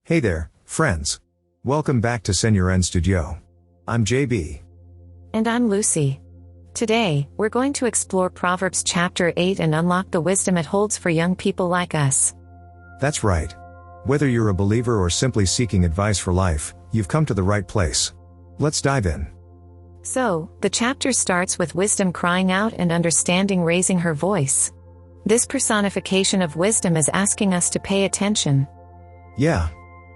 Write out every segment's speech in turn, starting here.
Hey there, friends. Welcome back to Senior N Studio. I'm JB. And I'm Lucy. Today, we're going to explore Proverbs chapter 8 and unlock the wisdom it holds for young people like us. That's right. Whether you're a believer or simply seeking advice for life, you've come to the right place. Let's dive in. So, the chapter starts with wisdom crying out and understanding raising her voice. This personification of wisdom is asking us to pay attention. Yeah.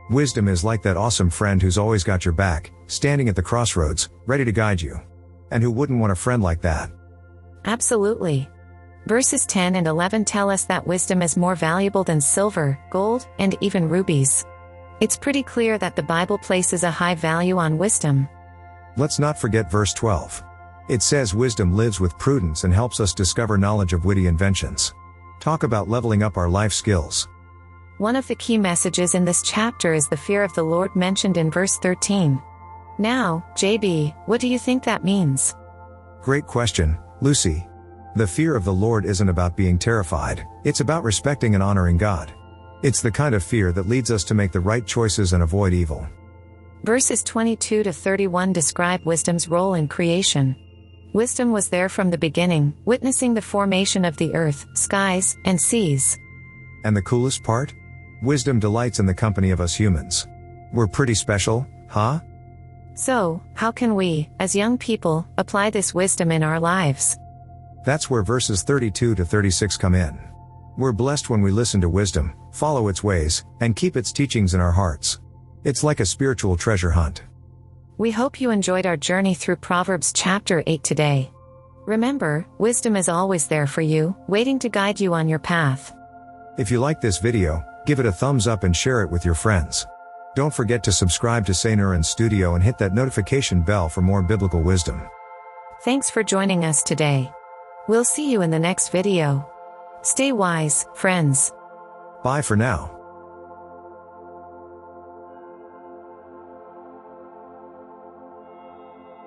Wisdom is like that awesome friend who's always got your back, standing at the crossroads, ready to guide you. And who wouldn't want a friend like that? Absolutely. Verses 10 and 11 tell us that wisdom is more valuable than silver, gold, and even rubies. It's pretty clear that the Bible places a high value on wisdom. Let's not forget verse 12. It says wisdom lives with prudence and helps us discover knowledge of witty inventions. Talk about leveling up our life skills. One of the key messages in this chapter is the fear of the Lord mentioned in verse 13. Now, JB, what do you think that means? Great question, Lucy. The fear of the Lord isn't about being terrified, it's about respecting and honoring God. It's the kind of fear that leads us to make the right choices and avoid evil. Verses 22 to 31 describe wisdom's role in creation. Wisdom was there from the beginning, witnessing the formation of the earth, skies, and seas. And the coolest part? Wisdom delights in the company of us humans. We're pretty special, huh? So, how can we, as young people, apply this wisdom in our lives? That's where verses 32 to 36 come in. We're blessed when we listen to wisdom, follow its ways, and keep its teachings in our hearts. It's like a spiritual treasure hunt. We hope you enjoyed our journey through Proverbs chapter 8 today. Remember, wisdom is always there for you, waiting to guide you on your path. If you like this video, give it a thumbs up and share it with your friends. Don't forget to subscribe to Senior N Studio and hit that notification bell for more biblical wisdom. Thanks for joining us today. We'll see you in the next video. Stay wise, friends. Bye for now.